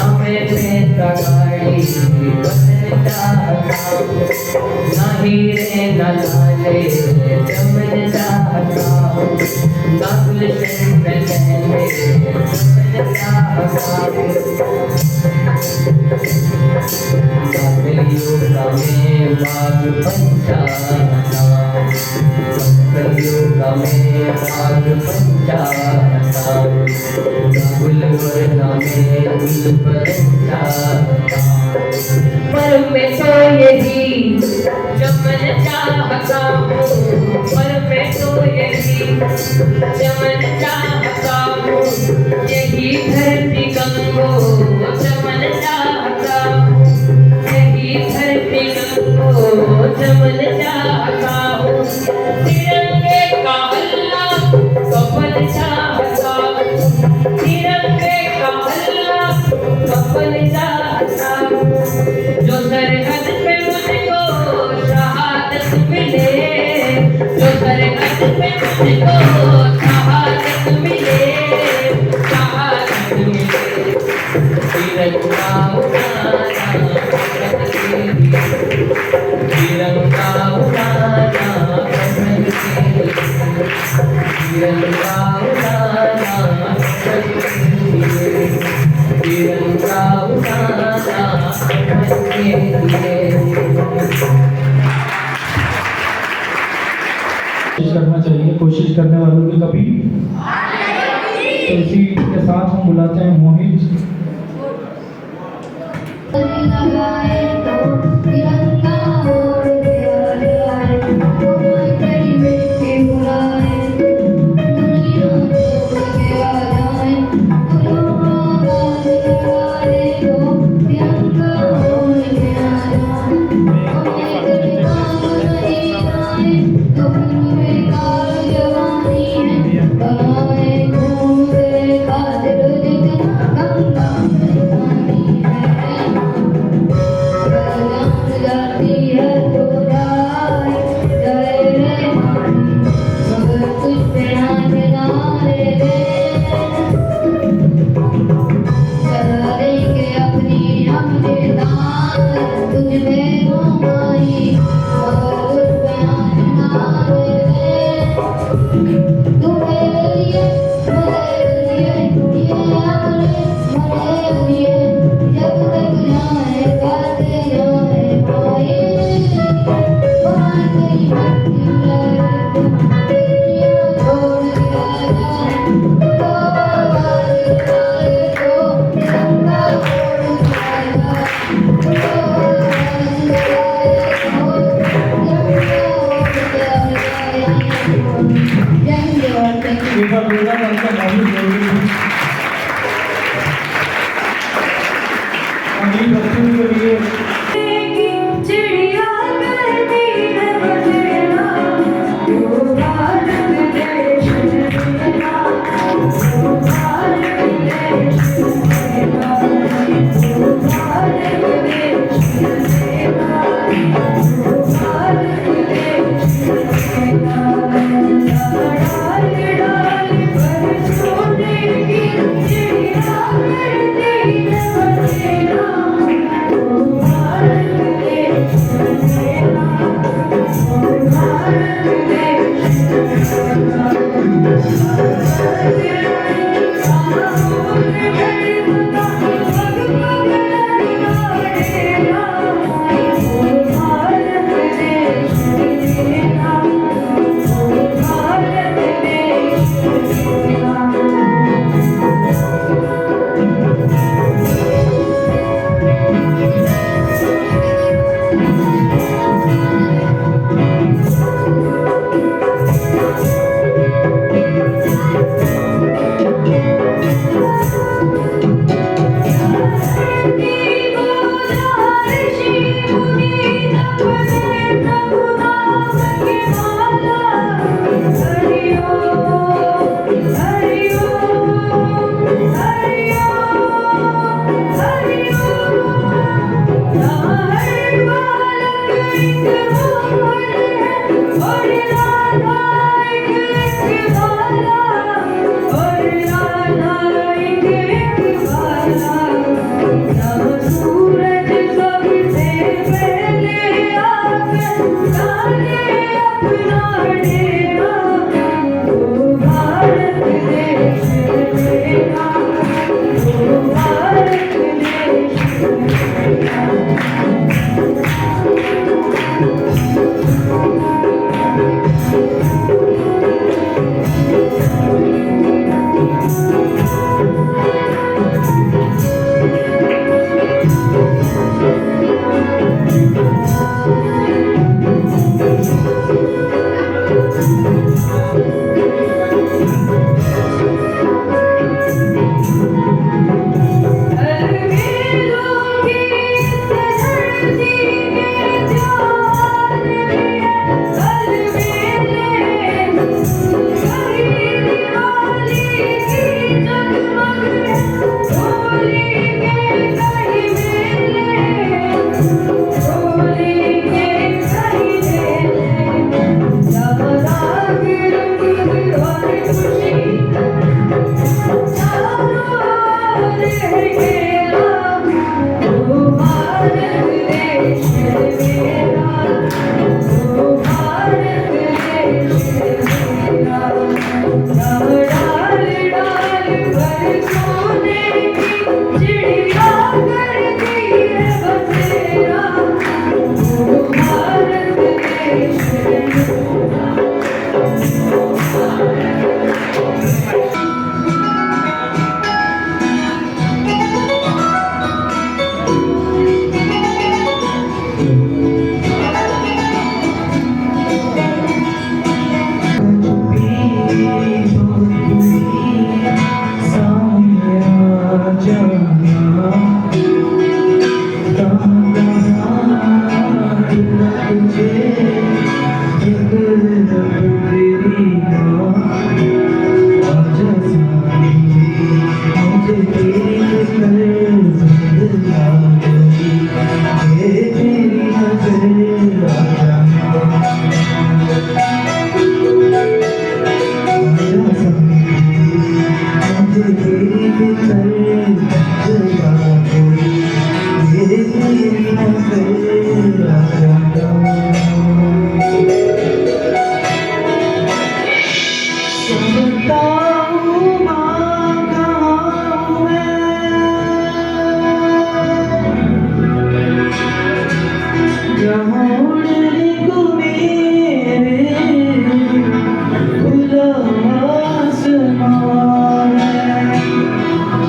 ना मैं गाड़ी बदलता चमन चाहता हूँ, गुलशन में चमन चाहता हूँ। कलियुग में बाग पंचाना, कलियुग में बाग पंचाना, गुलवर्ण में गुल पंचाना। पर मैं तो यही चमन चाहता हूँ, पर मैं तो यही चमन चाहता हूँ, यही धरती गंगो चमन चाहता हूँ, यही धरती गंगो चमन चाहता हूँ। तिरंगे का हल्ला कफन चाहता हूँ, तिरंगे का हल्ला कफन चाहता हूँ। जो सरहद पे मुझको शहादत मिले, जो सरहद पे मुझको शहादत मिले, शहादत मिले। तिरंगा उड़ाना, तिरंगा उड़ाना, तिरंगा उड़ाना, तिरंगा उड़ाना। कोशिश करना चाहिए, कोशिश करने वालों की कभी। तो इसी के साथ हम बुलाते हैं मोहित।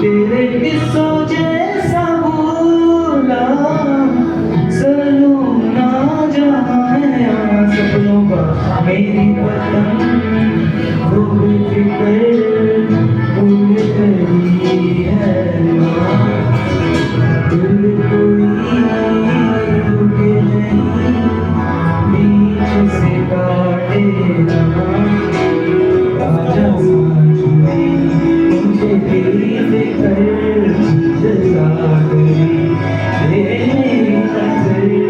तेरे किस्सों जैसा भूला सलूं ना जहाँ है सपनों का मेरी वतन वो बेफिक्र भूल गई है दिल कोई रुके नहीं बीच से काटे ना राजा सांझी मुझे देख कर जला गई ये मेरी नजर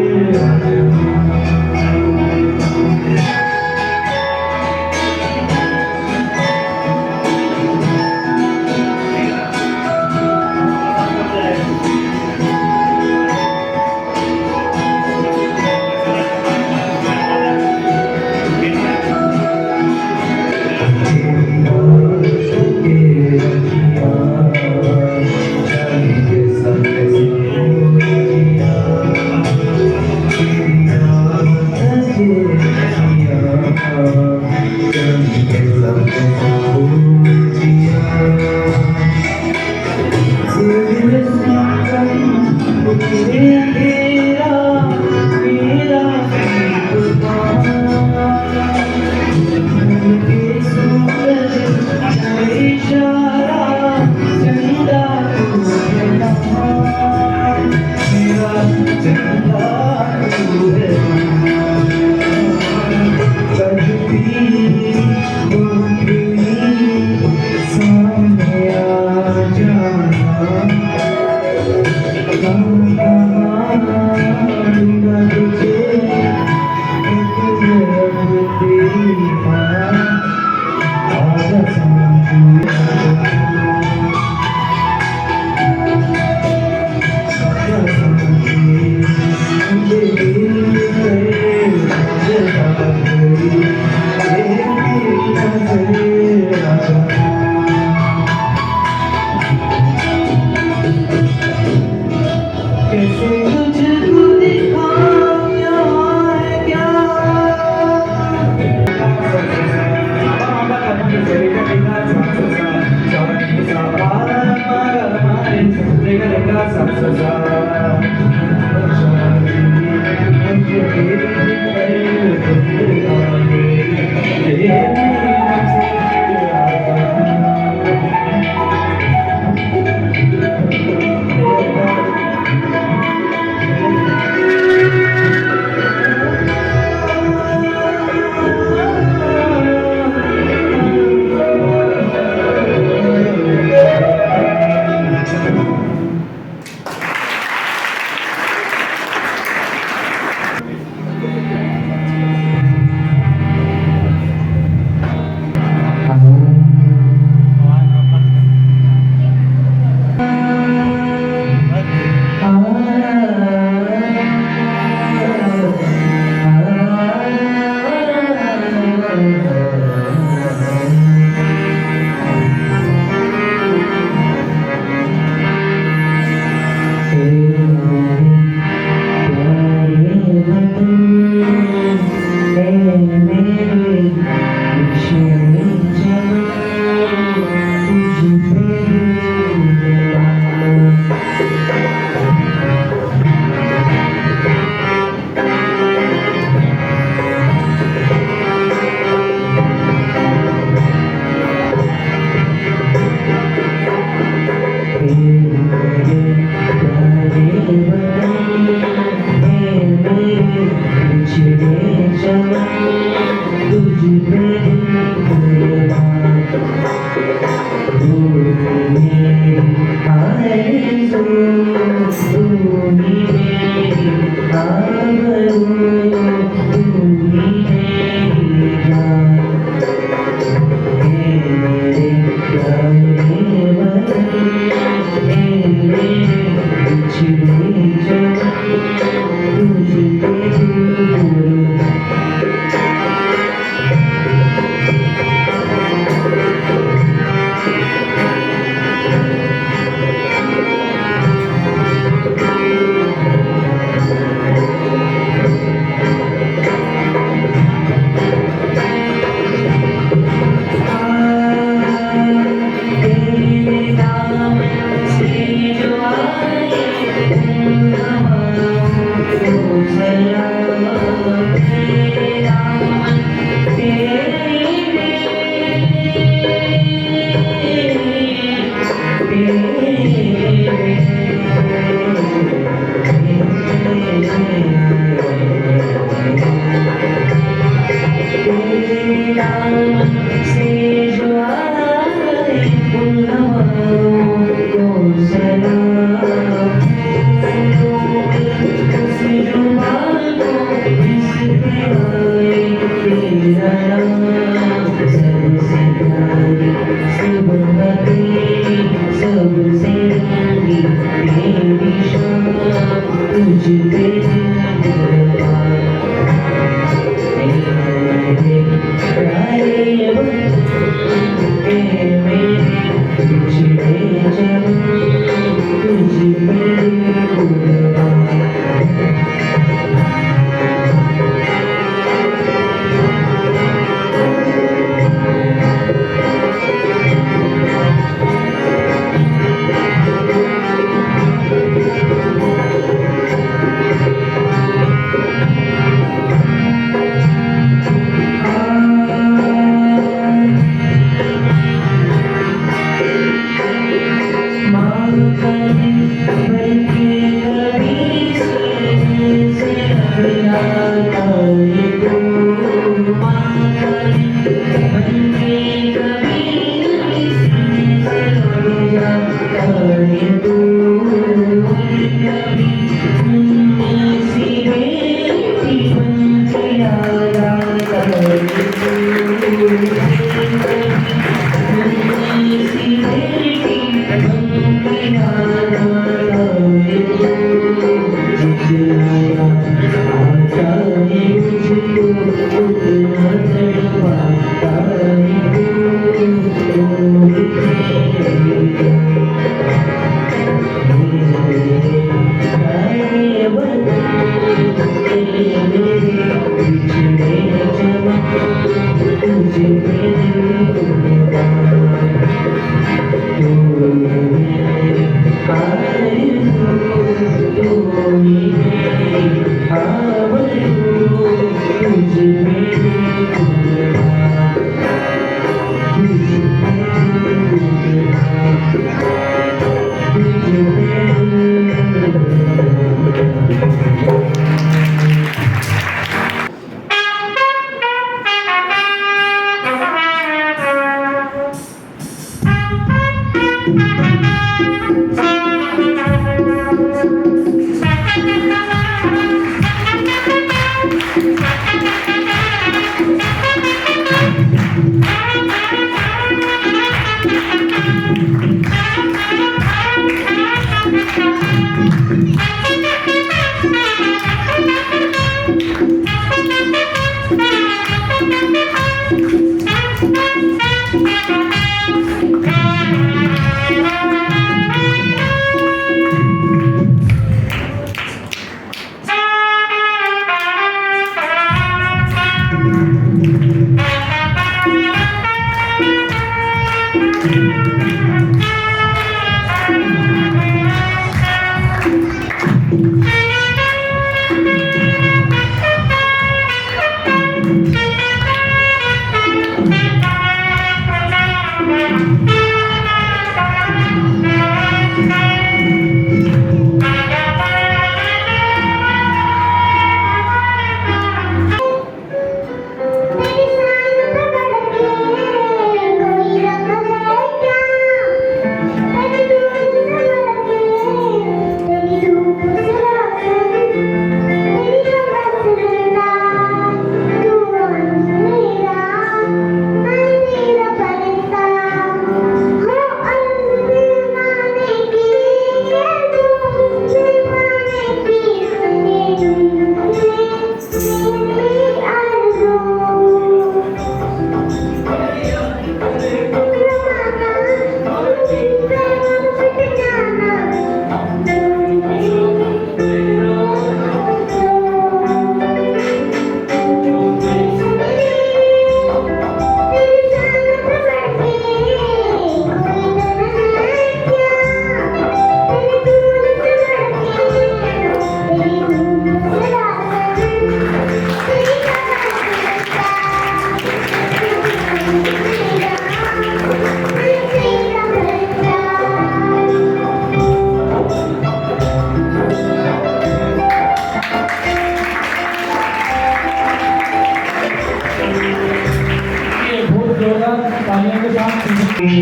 खेती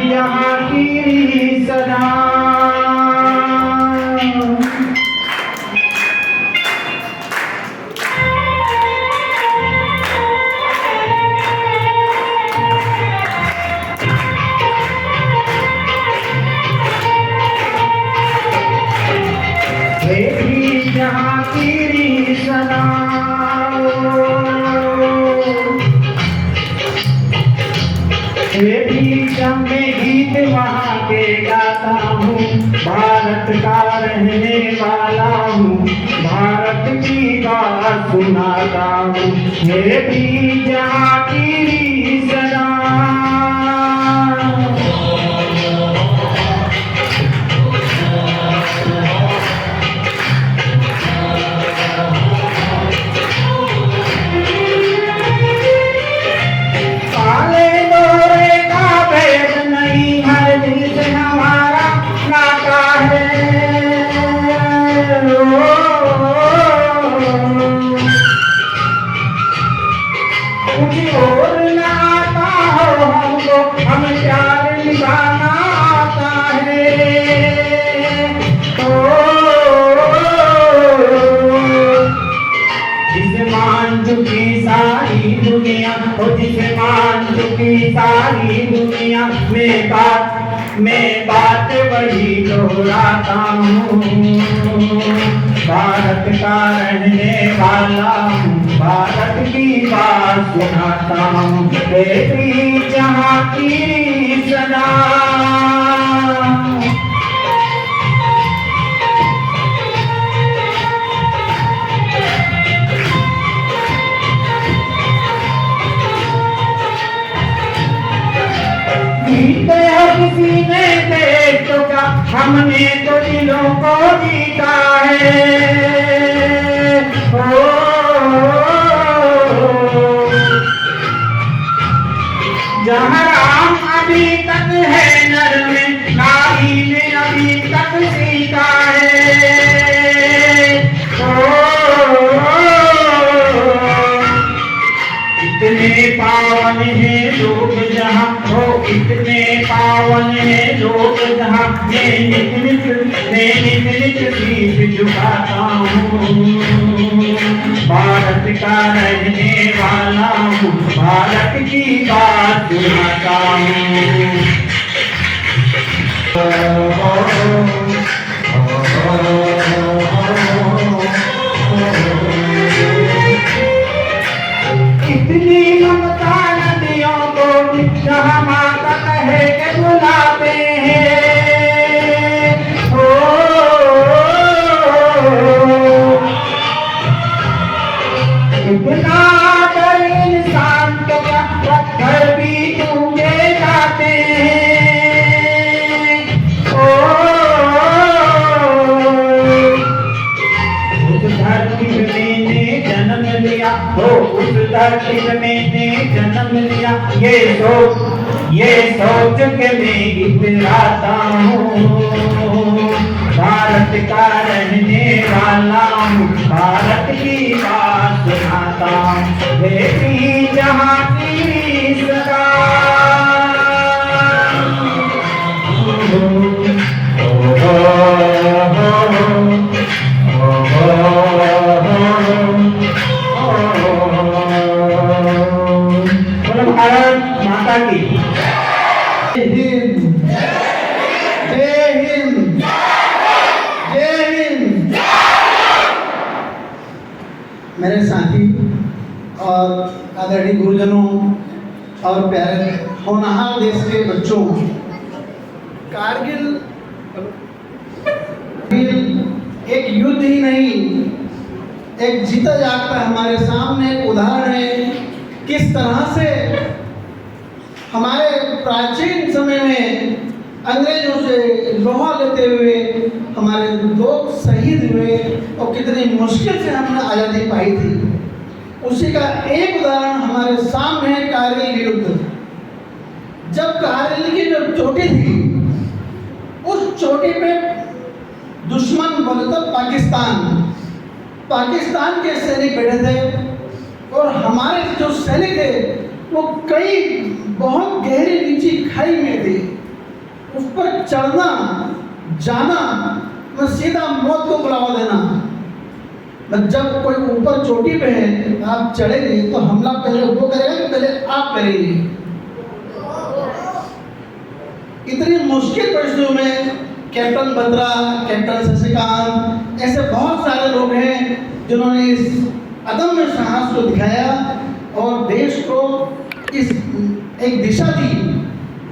जहाँ की सदा खेती जहाँ की सदा मैं गीत वहाँ के गाता हूँ, भारत का रहने वाला हूँ, भारत की बात सुनाता हूँ। ये भी जहाँ की सदा सारी दुनिया में बात वही दोहराता हूँ, भारत का रहने वाला हूँ, भारत की बात सुनाता हूँ। बेटी जहाँ की सदा किसी ने देख तो क्या, हमने तो दिलों को जीता है। जहाँ राम अभी तक है नर में, नारी ने अभी तक सीखा है। इतने पावन है लोग जहाँ हो, इतने पावन है लोग जहाँ मैं नित नित शीश झुकाता हूँ, भारत का रहने वाला हूँ, भारत की बात सुनाता हूँ। इतनी ममता नदियों को जहाँ माता कहे के बुलाते हैं। इतना डर इंसान तो क्या, पत्थर भी टूटे जाते हैं। उस धरती पे मैंने जन्म लिया, उस धरती पे मैंने जन्म लिया, ये सोच के मैं इतराता हूँ, भारत का रहने वाला हूँ, भारत की बात सुनाता हूँ। बेटी जहाँ की सदा भारत माता की जय हिंद, जय हिंद, जय हिंद। मेरे साथी और आदरणीय गुरुजनों और प्यारे होनहार देश के बच्चों, कारगिल एक युद्ध ही नहीं, एक जीता जागता हमारे सामने एक उदाहरण है किस तरह से हमारे प्राचीन समय में अंग्रेजों से लोहा लेते हुए हमारे लोग शहीद हुए और कितनी मुश्किल से हमने आज़ादी पाई थी। उसी का एक उदाहरण हमारे सामने है कारगिल युद्ध। जब कारगिल की जो चोटी थी, उस चोटी पे बोले तो पाकिस्तान के सैनिक बैठे थे और हमारे जो सैनिक थे वो कई बहुत गहरी नीची खाई में थे। उस पर चढ़ना जाना मैं सीधा मौत को बुलावा देना। मैं जब कोई ऊपर चोटी पे है आप चढ़ेंगे तो हमला पहले वो करेगा कि पहले आप करेंगे। इतनी मुश्किल परिस्थितियों में कैप्टन बत्रा, कैप्टन शशिकांत, ऐसे बहुत सारे लोग हैं जिन्होंने इस अदम्य साहस को दिखाया और देश को इस एक दिशा दी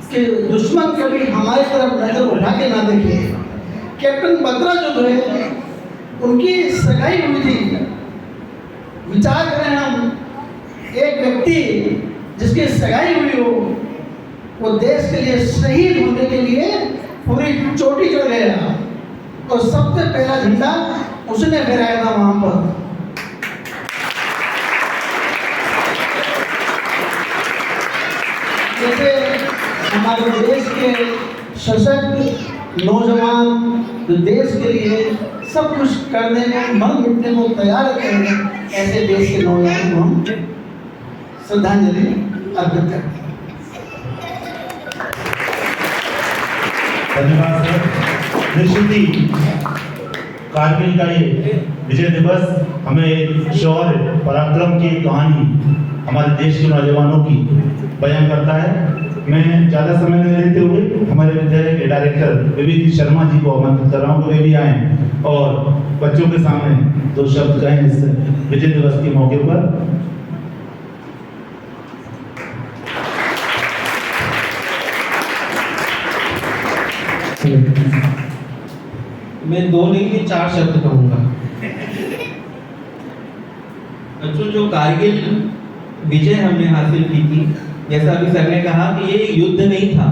कि दुश्मन कभी हमारी तरफ नजर उठा के ना देखे। कैप्टन बत्रा जो है उनकी सगाई हुई थी। विचार करें हम, एक व्यक्ति जिसकी सगाई हुई हो वो देश के लिए शहीद होने के लिए पूरी चोटी चढ़ गया और सबसे पहला झंडा उसने फहराया था वहां पर। जैसे हमारे देश के सशक्त नौजवान जो देश के लिए सब कुछ करने को मर मिटने को तैयार रहते हैं, ऐसे देश के नौजवान को हम श्रद्धांजलि अर्पित करते हैं। धन्यवाद सर। निश्चित ही कारगिल का ये विजय दिवस हमें शौर्य पराक्रम की कहानी हमारे देश के नौजवानों की बयान करता है। मैं ज़्यादा समय नहीं लेते हुए हमारे विद्यालय के डायरेक्टर विवेक शर्मा जी को आमंत्रित कर रहा हूँ कि वे भी आएँ और बच्चों के सामने 2 शब्द कहें इस विजय दिवस के मौके पर। मैं 2 नहीं 4 शब्द कहूँगा। बच्चों, जो कारगिल विजय हमने हासिल की थी, जैसा अभी सर ने कहा कि ये युद्ध नहीं था,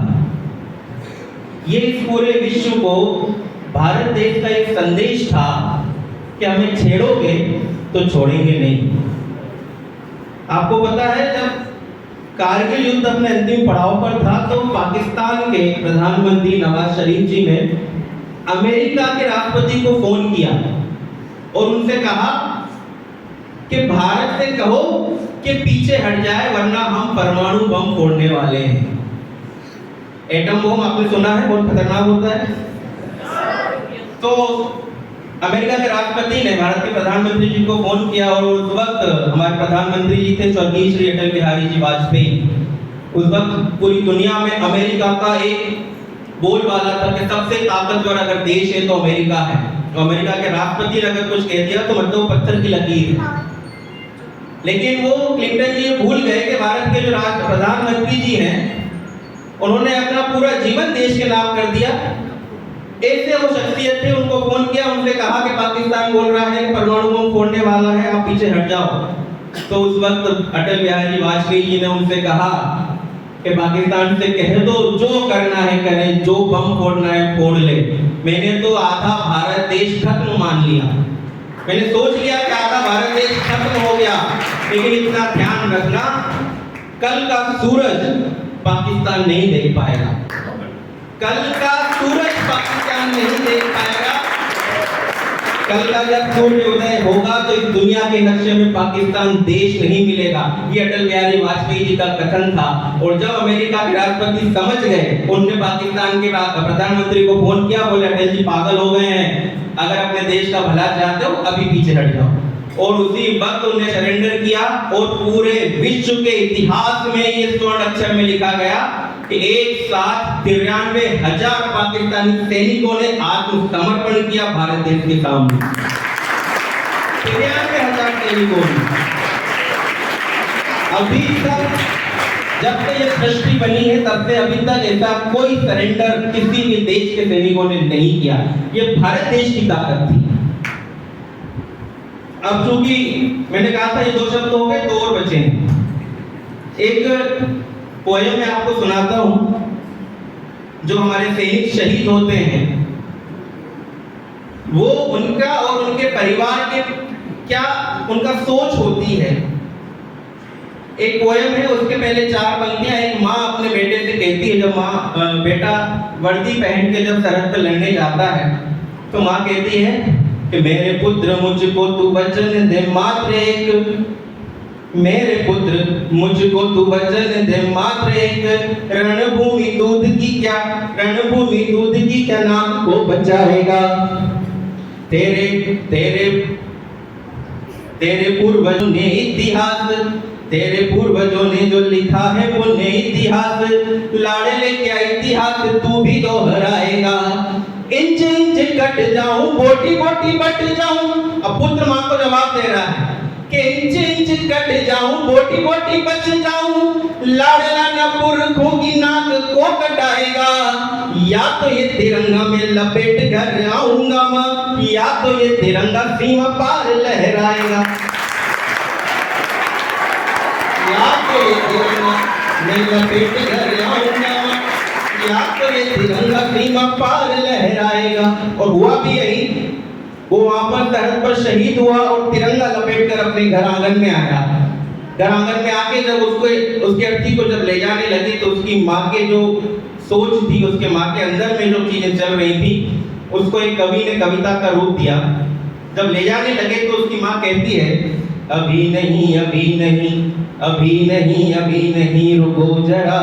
ये इस पूरे विश्व को भारत देश का एक संदेश था कि हमें छेड़ोगे तो छोड़ेंगे नहीं। आपको पता है जब कारगिल युद्ध अपने अंतिम पड़ाव पर था तो पाकिस्तान के प्रधानमंत्री नवाज शरीफ जी ने अमेरिका के राष्ट्रपति को फोन किया और उनसे कहा कि भारत से कहो कि पीछे हट जाए वरना हम परमाणु बम फोड़ने वाले हैं। एटम बम आपने सुना है, बहुत खतरनाक होता है। तो अमेरिका के राष्ट्रपति ने भारत के प्रधानमंत्री जी को फोन किया और उस वक्त हमारे प्रधानमंत्री जी थे स्वर्गीय श्री अटल बिहारी जी वाजपेयी। उस वक्त पूरी दुनिया में अमेरिका का एक बोलबाला था कि सबसे ताकतवर अगर देश है तो अमेरिका है। तो अमेरिका के राष्ट्रपति ने अगर कुछ कह दिया तो मतलब पत्थर की लकीर है। लेकिन वो क्लिंटन जी भूल गए कि भारत के जो प्रधानमंत्री जी हैं उन्होंने अपना पूरा जीवन देश के नाम कर दिया। ऐसे वो शख्सियत थे, उनको फोन किया, उनसे कहा कि पाकिस्तान बोल रहा है परमाणु बम फोड़ने वाला है, आप पीछे हट जाओ। तो उस वक्त अटल बिहारी वाजपेयी जी ने उनसे कहा कि पाकिस्तान से कह दो जो करना है करें, जो बम फोड़ना है फोड़ ले। मैंने तो आधा भारत देश खत्म मान लिया, मैंने सोच लिया कि आधा भारत देश खत्म हो गया, लेकिन इतना ध्यान रखना कल का सूरज पाकिस्तान नहीं देख पाएगा। कल का सूरज पाकिस्तान नहीं देख पाएगा। कल का जब सूर्योदय होगा तो इस दुनिया के नक्शे में पाकिस्तान देश नहीं मिलेगा। ये अटल बिहारी वाजपेयी जी का कथन था। और जब अमेरिका के राष्ट्रपति समझ गए, उन्होंने पाकिस्तान के प्रधानमंत्री को फोन किया, बोले अटल जी पागल हो गए हैं, अगर अपने देश का भला चाहते हो अभी पीछे हट जाओ। और उसी वक्त उन्हें सरेंडर किया और पूरे विश्व के इतिहास में ये स्वर्ण अक्षर में लिखा गया कि एक साथ 93,000 पाकिस्तानी सैनिकों ने आत्मसमर्पण किया भारत देश के सामने। 93,000 सैनिकों ने। अभी तक जब से ये सृष्टि बनी है तब से अभी तक ऐसा कोई सरेंडर किसी भी देश के सैनिकों ने नहीं किया। ये भारत देश की ताकत थी। अब चूंकि मैंने कहा था ये 2 शब्द हो गए, 2 और बचे हैं। एक पोयम मैं आपको सुनाता हूं, जो हमारे सैनिक शहीद होते हैं वो उनका और उनके परिवार के क्या उनका सोच होती है। एक पोयम है, उसके पहले 4 पंक्तियां। एक माँ अपने बेटे से कहती है, जब बेटा वर्दी पहन के जब सरहद पर लड़ने जाता है तो माँ कहती है कि मेरे पुत्र मुझको तू वचन दे मात्र एक, मेरे पुत्र मुझको तू वचन दे मात्र एक, रणभूमि दूध की क्या, रणभूमि दूध की क्या नाम को बचाएगा। तेरे तेरे तेरे पूर्वजों ने इतिहास, तेरे पूर्वजों ने जो लिखा है वो ने इतिहास, लाड़ले क्या इतिहास तू भी दोहराएगा। इंच इंच कट जाऊं, बोटी बोटी बट जाऊं। अब पुत्र मां को जवाब दे रहा है कि इंच इंच कट जाऊं, बोटी बोटी बच जाऊं, लाड़ला न पुरखों की नाक को कटाएगा। या तो ये तिरंगा में लपेट कर आऊंगा मैं, या तो ये तिरंगा सीमा पार लहराएगा। या तो ये तिरंगा में लपेट कर आऊंगा मैं, या तो ये तिरंगा सीमा पार लहराएगा। और हुआ भी यही, वो वहां पर सरहद पर शहीद हुआ और तिरंगा लपेट कर अपने घर आंगन में आया। घर आंगन में आके जब उसको, उसकी अर्थी को जब ले जाने लगी तो उसकी माँ के जो सोच थी, उसके माँ के अंदर में जो चीजें चल रही थी, उसको एक कवि ने कविता का रूप दिया। जब ले जाने लगे तो उसकी माँ कहती है, अभी नहीं अभी नहीं, अभी नहीं अभी नहीं, रुको जरा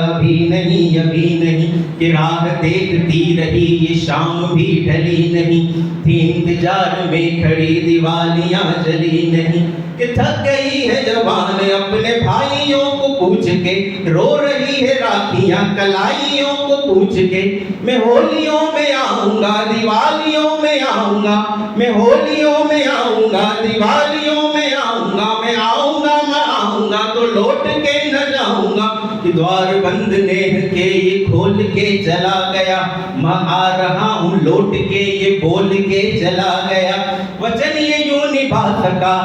अभी नहीं अभी नहीं, कि राह देखती रही ये शाम भी ढली नहीं, थी इंतजार में खड़ी दिवालियां जली नहीं, कि थक गई है जवान अपने भाइयों को पूछ के, रो रही है राखियां कलाइयों को पूछ के। मैं होलियों में आऊंगा दिवालियों में आऊंगा, मैं होलियों में आऊंगा दिवालियों में आऊंगा, मैं आऊंगा तो लौट के न जाऊंगा, कि द्वार बंद नेह के ये खोल के चला गया, मैं आ रहा हूँ लौट के ये बोल के चला गया। वचन ये यूं निभा सका,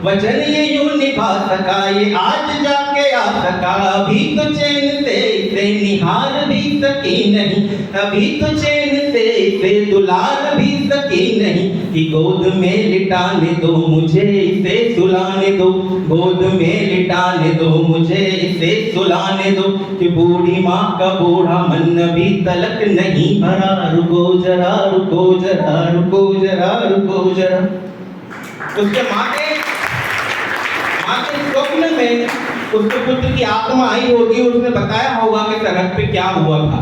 वचन ये यूं निभा सका, ये आज जाके आ सका। अभी तो चैन से इसे निहार भी सकी नहीं, अभी तो चैन से इसे दुलार भी सकी नहीं, कि गोद में लिटाने दो मुझे इसे सुलाने दो, गोद में लिटाने दो मुझे इसे सुलाने दो, कि बूढ़ी माँ का बूढ़ा मन अभी तलक नहीं भरा, रुको जरा रुको जरा रुको जरा रुको जरा। उसके माँ के स्वप्न में उसके पुत्र की आत्मा आई होगी, उसने बताया होगा कि सरहद पे क्या हुआ था।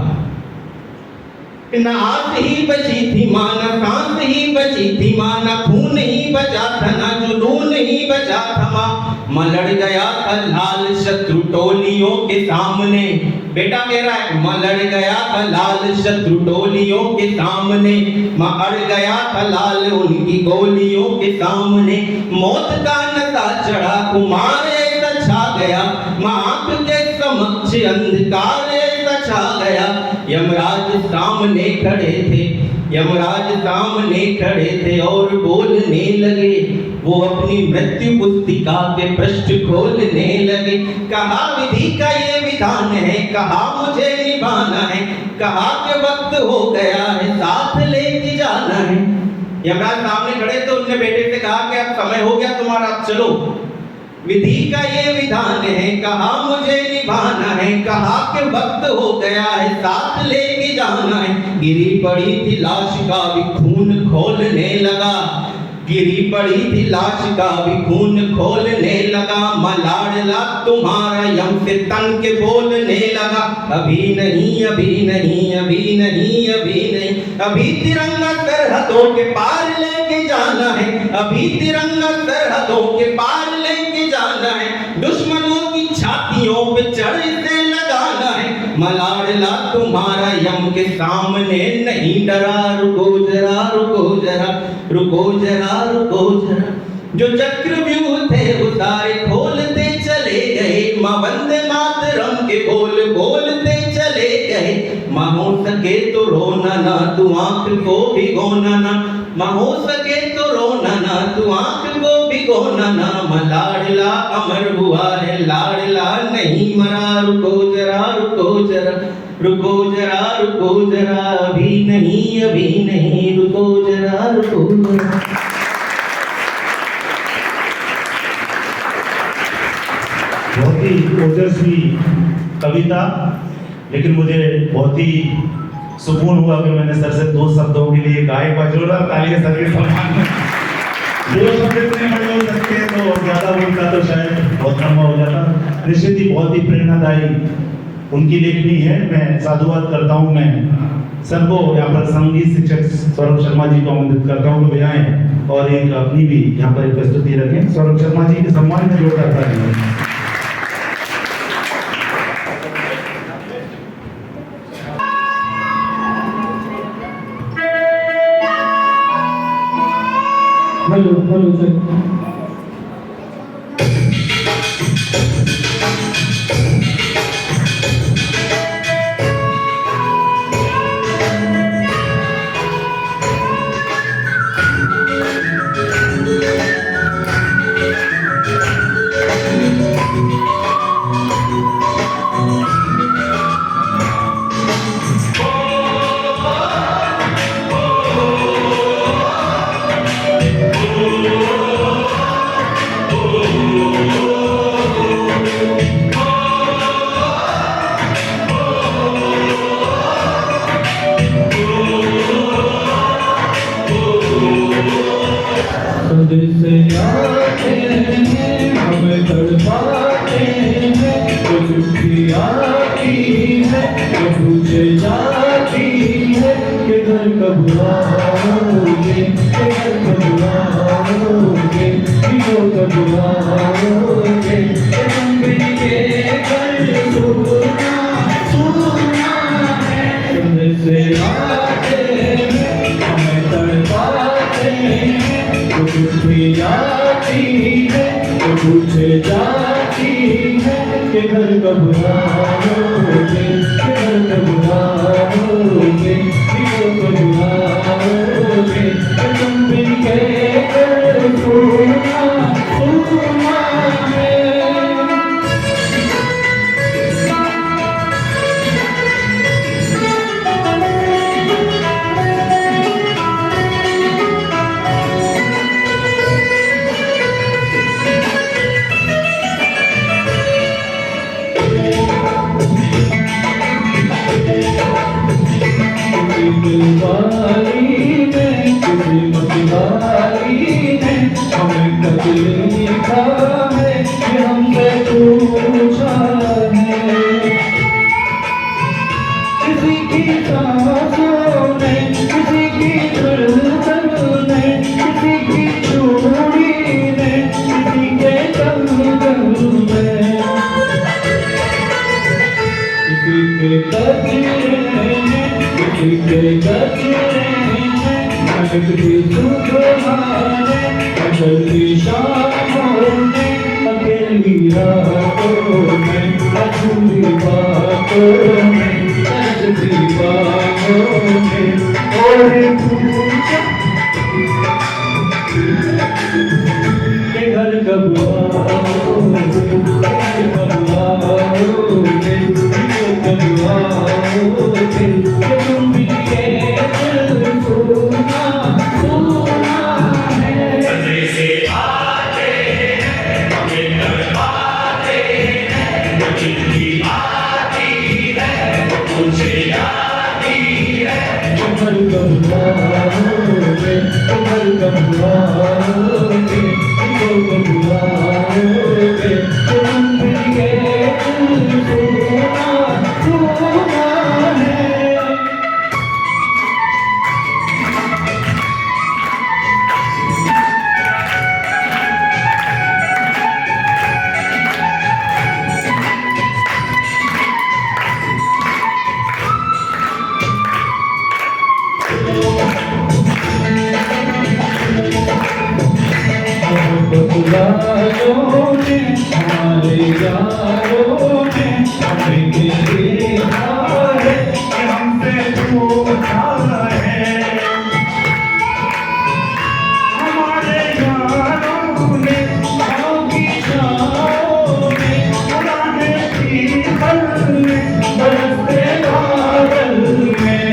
न आस ही बची थी माँ, न सांस ही बची थी माँ, न खून ही बचा था, न जुनून ही बचा था माँ। मैं लड़ गया था लाल शत्रु टोलियों के सामने, बेटा कह रहा है मैं लड़ गया था लाल शत्रु टोलियों के सामने, मैं अड़ गया था लाल उनकी गोलियों के सामने। मौत का नशा चढ़ा कुमार ऐसा छा गया, मैं आंख के समक्ष अंधकार ऐसा छा गया। यमराज सामने खड़े थे, यमराज सामने खड़े थे और बोलने लगे, वो अपनी मृत्यु पुस्तिका के पृष्ठ खोलने लगे। कहा विधि का ये विधान है, कहा मुझे निभाना है, कहा कि वक्त हो गया है साथ लेके जाना है। यमराज सामने खड़े तो उन्होंने बेटे से कहा कि अब समय हो गया तुम्हारा, अब चलो। विधि का ये विधान है, कहा मुझे निभाना है, कहा कि वक्त हो गया है साथ लेके जाना है। गिरी पड़ी थी लाश का भी खून खोलने लगा, गिरी पड़ी थी लाश का भी खून खोलने लगा। मलाडला तुम्हारा यम से तन के बोलने लगा, अभी नहीं अभी नहीं अभी नहीं अभी नहीं, अभी तिरंगा सरहदों के पार लेके जाना है, अभी तिरंगा सरहदों के पार लेके जाना है। दुश्मनों की छातियों पे चढ़ से लगाना है, मलाडला तुम्हारा यम के सामने नहीं डरा। रुको जरा रुको जरा रुको जरा रुको जरा। जो चक्रव्यूह थे वो सारे खोलते चले गए, माँ वंदे मातरम के बोल बोलते चले गए। माँ हो सके तो रोना ना तू आंख को भिगोना ना, माँ हो सके तो रोना ना तू आंख को भिगोना ना। लाडला अमर हुआ है लाडला नहीं मरा। रुको जरा रुको जरा रुको जरा रुको जरा, अभी नहीं रुको जरा रुको जरा। बहुत ही ओजस्वी कविता, लेकिन मुझे बहुत ही सुकून हुआ कि मैंने सर से 2 शब्दों के लिए गाय का जोड़ा तालियां सर के सम्मान में। 2 शब्द इतने बड़े हो सकते हैं तो ज्यादा बोलता तो शायद बहुत लंबा हो जाता। निश्चित ही बहुत ही प्रेरणादायी उनकी लेखनी है। मैं साधुवाद करता हूँ। मैं सर को यहाँ पर संगीत शिक्षक सौरभ शर्मा जी को आमंत्रित करता हूँ कि वे आए और एक अपनी भी यहाँ पर एक प्रस्तुति रखें। सौरभ शर्मा जी के सम्मान में जोरदार तालियां। Hello sir. से आते हैं हमें तड़पाते हैं, तो चिट्ठी आती है तो पूछे जाती है कि घर कब आओगे, कि घर कब आओगे, कि कब आओगे, कि तुम भी ये घर सुना है। से आते हैं हमें तड़पाते हैं, तो चिट्ठी आती है तो पूछे जाती है कि घर कब आओगे, कि घर कब आओगे, कि कब आओगे, कि तुम बिन के घर सुना है। हमें कब लिखा है कि हमसे पूछा है, किसी की सांसों ने, किसी की धड़कन ने, किसी की चूड़ी ने, किसी के कंगन में, किसी के गजरे में, किसी के गजरे में, अटकती सुबह अचलती शामों में, अकेली रातों में, अधूरी बातों में, सजती बातों में, और पूछा कि घर कब आओगे, घर कब आओगे, कब आओगे, कि तुम भी ये दिल सुना है। घर कब आओगे, घर कब आओगे, कब आओगे, तुम भी ये दिल सुना है। यारों ने, हमारे यारों ने हमें देखा है कि हमसे पूछा है, हमारे यारों ने, होगी शामों में, पुराने पीपल में, बरसते बादल में,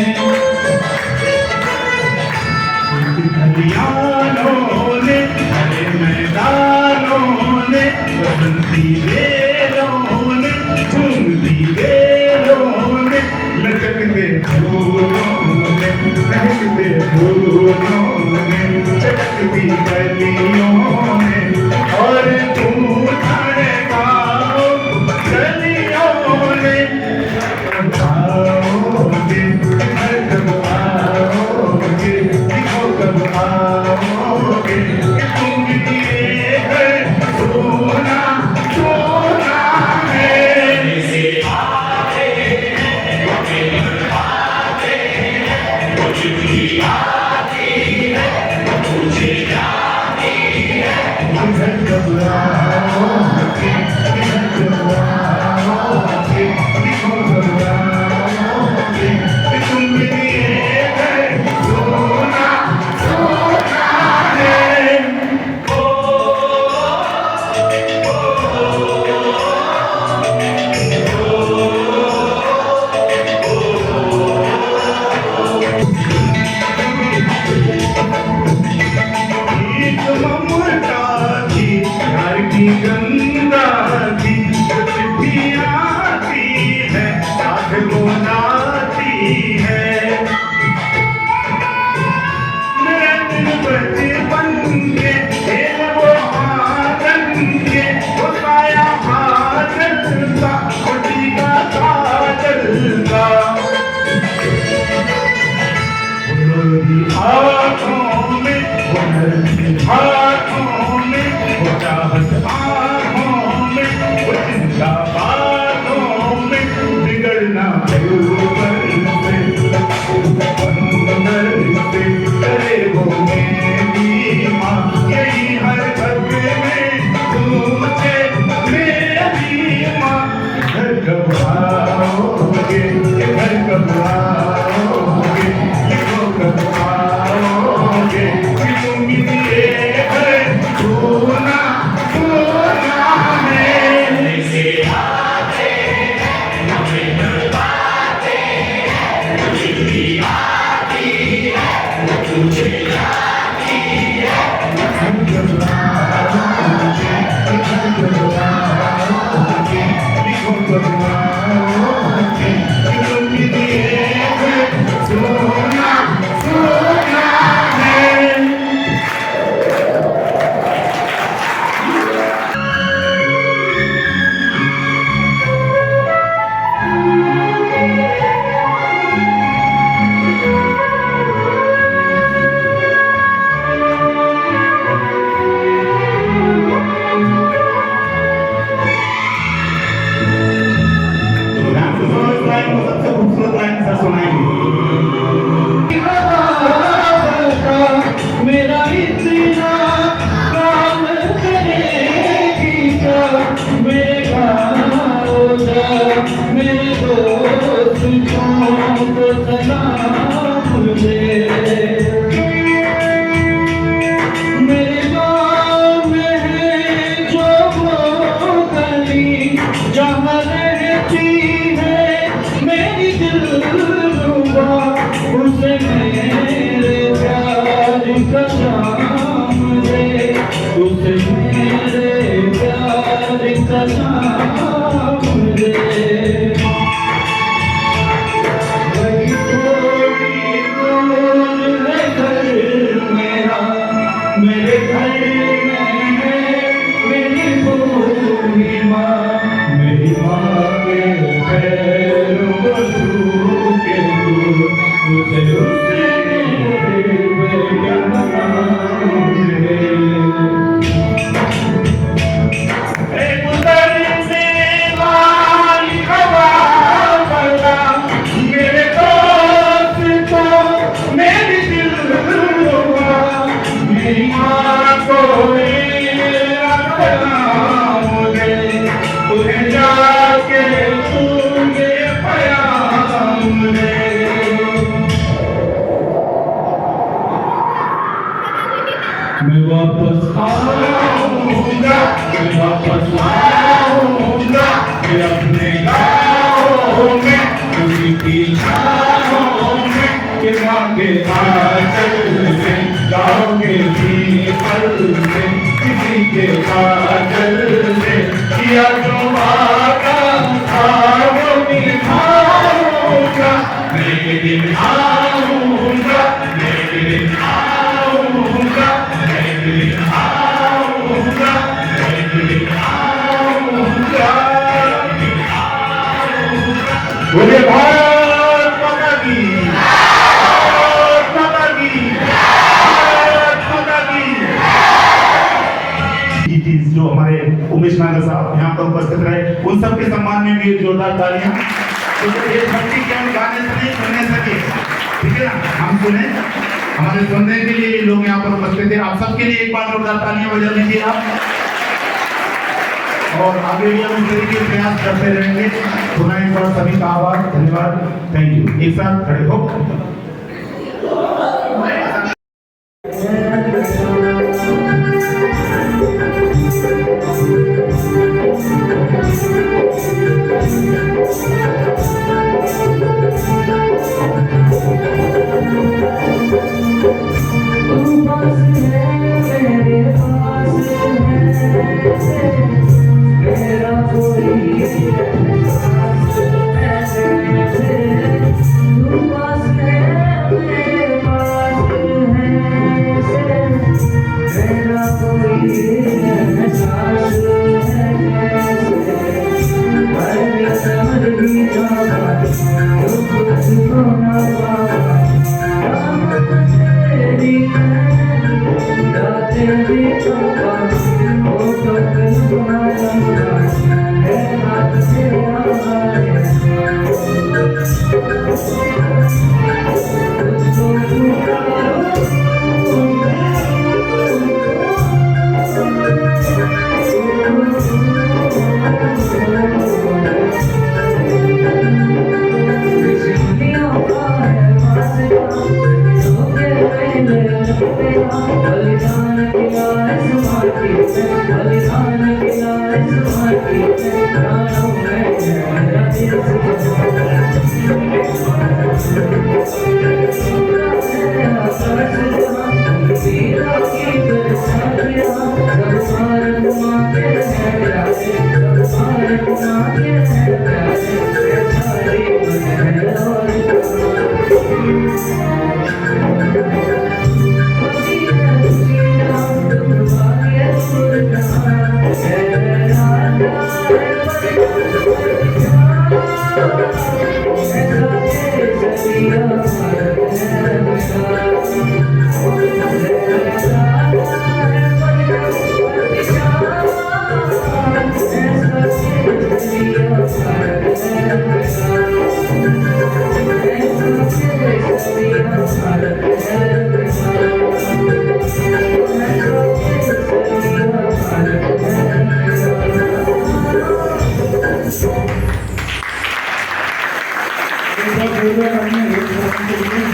हरियाणों ने, हरे मैदानों ने, बसंती बेलों ने, झूमती सबसे खूबसूरत लाइन सर सुनाएंगे। मेरा इतना काम करेगी क्या, मेरे गाँव जा, मेरे दोस्तों को सलाम दे। मेरे गाँव में है जो वो गली जहाँ रहती है मेरी दिलरुबा, उसे मेरे प्यार का शाम दे, उसे मेरे प्यार का शाम दे। वही थोड़ी दूर है घर मेरा, मेरे घर में है मेरी बूढ़ी माँ, मेरी माँ के पैरों को छू के दूर, मुझे उससे बेटा बनाऊंगे। गुजरने वाली हवा बना मेरे दोस्त को, मेरी दिलरुबा, मेरी माँ को मेरा पैगाम दे, उन्हें जाके तू ये पैगाम दे। मैं वापस आऊंगा, मैं वापस आऊंगा, मैं अपने गाँव में उसी की छाँव में, के माँ के आंचल में, गाँव के पीपल में, किसी के आंचल में, किया जो वादा था वो निभाऊंगा। मैं एक दिन आऊंगा, मैं एक दिन आऊंगा, मैं एक दिन आऊंगा, मैं एक दिन आऊंगा। बोलिए भारत माता की, भारत माता की, भारत माता की। जो हमारे उमेश नागर साहब यहाँ पर उपस्थित रहे, उन सबके सम्मान में भी जोरदार तालियां। तो देशभक्ति के हम गाने सुने सुनने सके, ठीक है ना, हम सुने, हमारे सुनने के लिए लोग यहाँ पर उपस्थित थे। आप सबके लिए एक बार जोरदार तालियां बजा लीजिए आप। और आगे भी हम इस तरीके से प्रयास करते रहेंगे। सुना एक बार सभी का आभार, धन्यवाद, थैंक यू। एक साथ खड़े हो। बलिदान किया इस माटी पे, बलिदान किया इस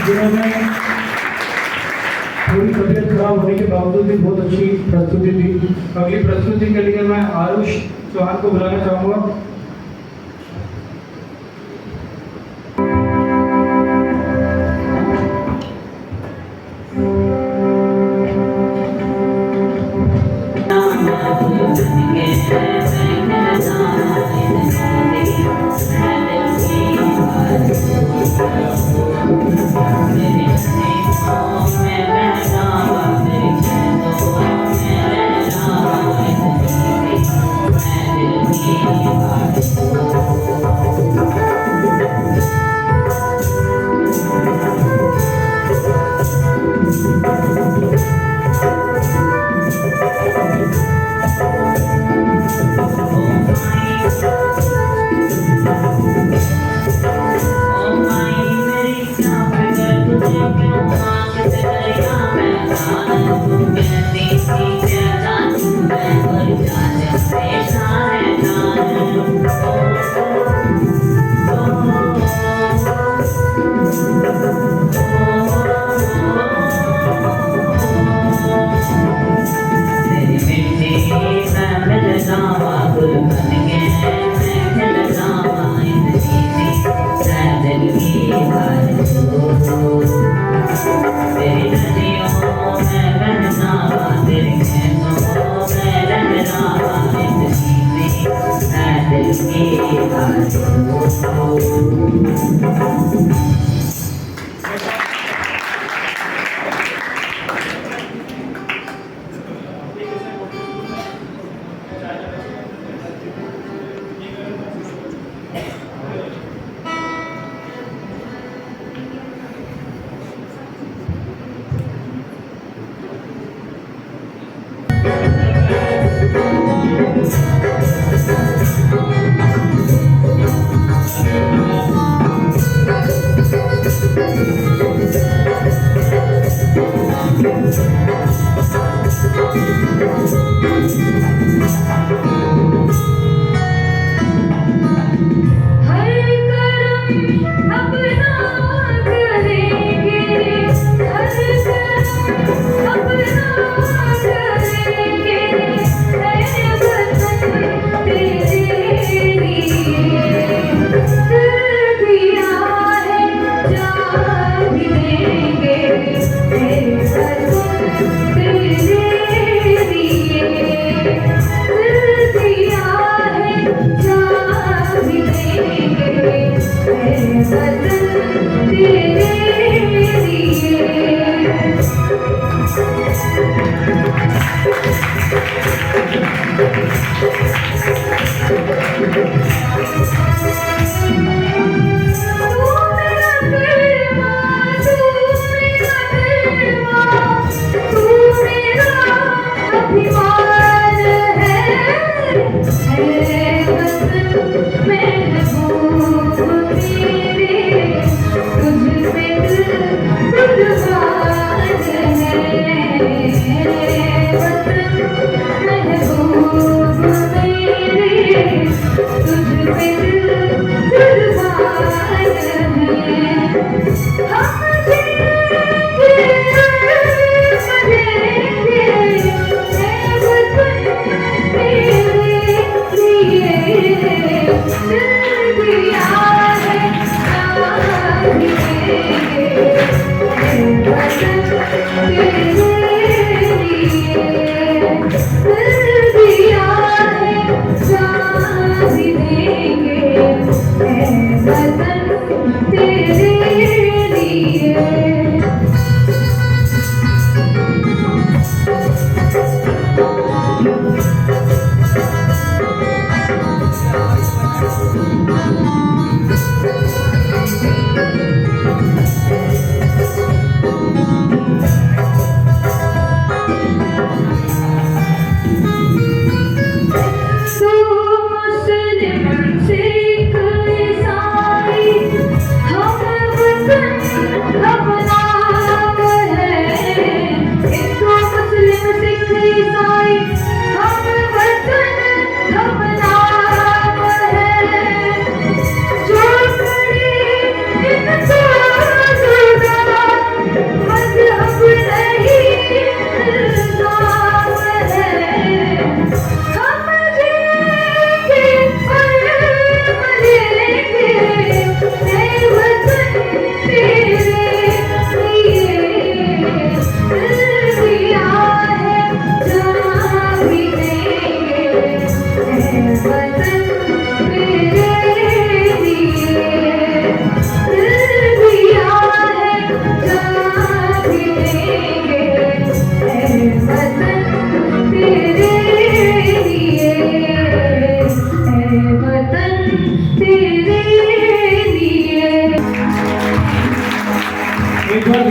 जिन्होंने थोड़ी तबीयत खराब होने के बावजूद भी बहुत अच्छी प्रस्तुति दी। अगली प्रस्तुति के लिए मैं आरुष चौहान को बुलाना चाहूँगा। तेरे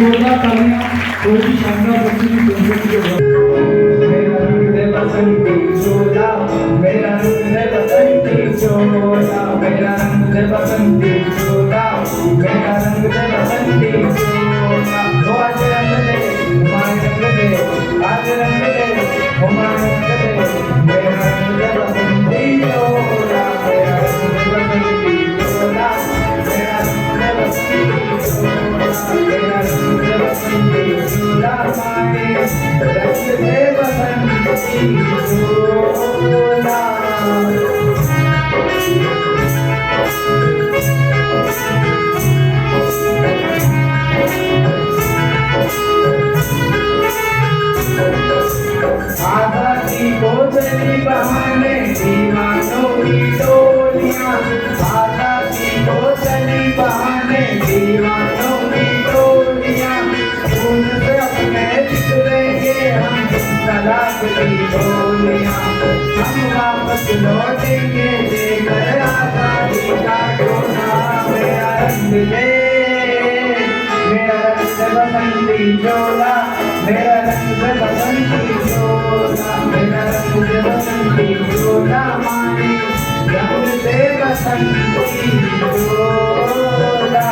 जोरदार तालियां थोड़ी शानदार बच्ची की गणपति के मेरा रंग दे बसंती चोला मेरा रंग दे बसंती चोला मेरा रंग दे बसंती चोला मेरा रंग दे बसंती चोला तो आज रंग दे हमारे रंग दे आज रंग दे हमारे रंग दे मेरा रंग दे बसंती चोला मेरा रंग दे बसंती चोला मेरा रंग दे बसंती चोला मेरा रंग दे बसंती चोला माने रंग दे बसंती चोला आजादी को चली बहाने दीवानों की टोलियां आजादी को चली बहाने दीवानों की टोलियां उनसे अपने बिछड़ेंगे हम तलाक की गोलियां हम वापस लौटेंगे लेकर आजादी का टोला मेरा रंग ले मेरा रंग बसंती चोला मेरा रंग बसंती चोला मेरा रंग बसंती चोला माने रंग दे बसंती चोला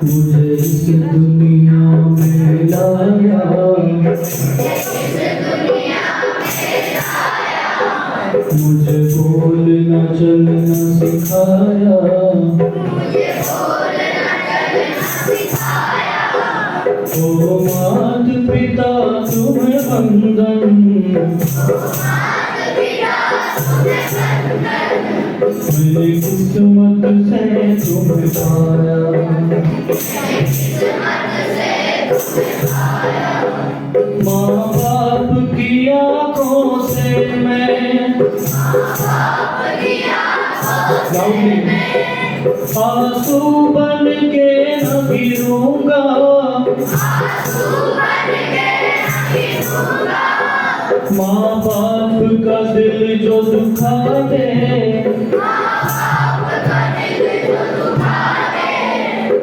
मुझे इस दुनिया में लाया, मुझे बोलना चलना सिखाया, ओ मात पिता तुम्हें वंदन, मेरी किस्मत से तुम्हें पाया, माँ बाप की आँखों से मैं आंसू बन के न गिरूंगा, माँ बाप का दिल जो दुखा दे,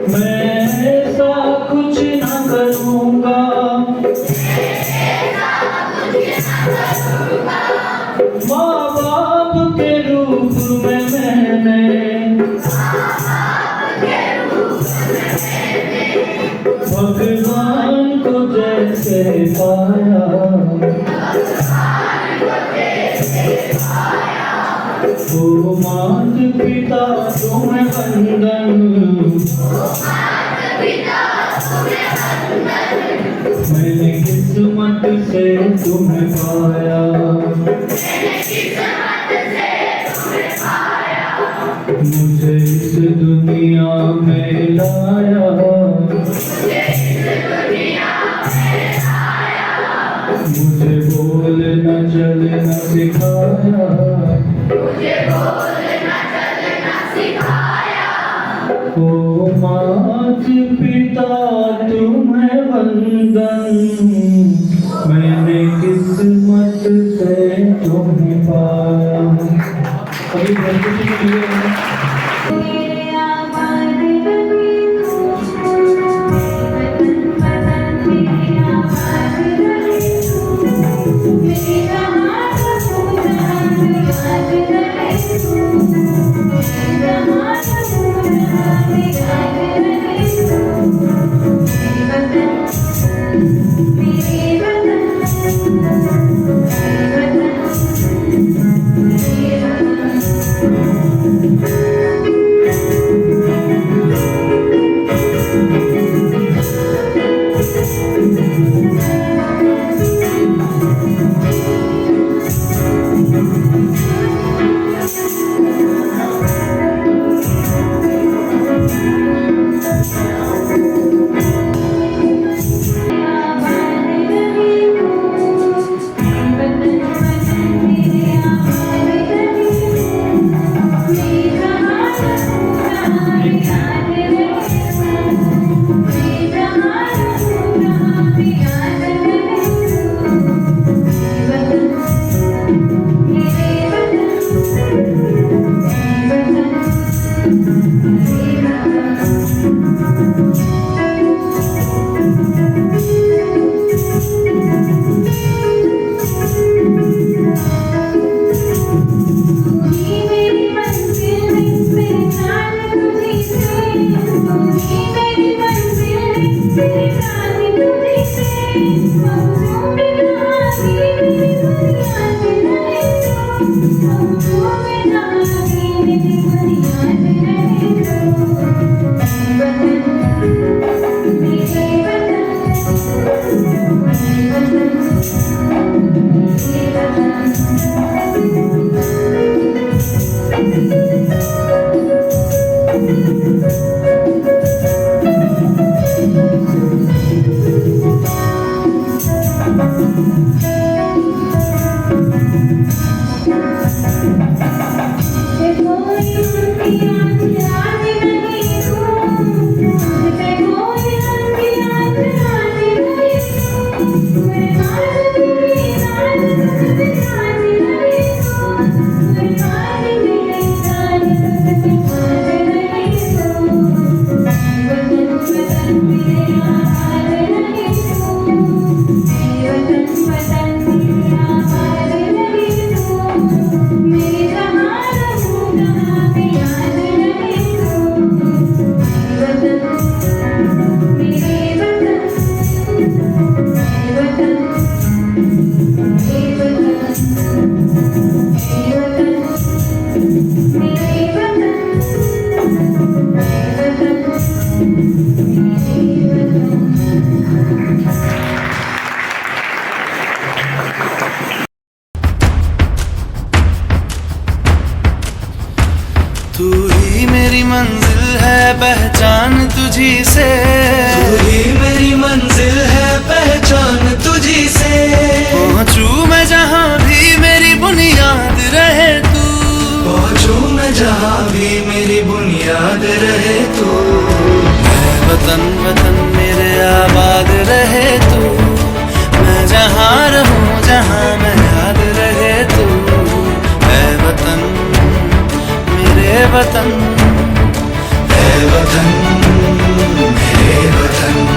मैं ऐसा कुछ न करूँगा, माँ बाप के रूप में मैंने भगवान को जैसे पाया, ओ मात पिता तुम्हें वंदन, मैंने किस्मत से तुम्हें पाया, मुझे इस दुनिया में लाया, मुझे बोलना चलना सिखाया, ओ मात पिता तुम्हें वंदन, मैंने किस्मत से तुम्हें पाया। अभी बहुत कुछ है पहचान तुझी से, तू ही मेरी मंजिल है पहचान तुझी से। पहुंचूं मैं जहां भी मेरी बुनियाद रहे तू, पहुंचूं मैं जहां भी मेरी बुनियाद रहे तू। मैं वतन वतन मेरे आबाद रहे तू, मैं जहां रहूं जहां मैं याद रहे तू। मैं वतन मेरे वतन, है वतन मेरे वतन।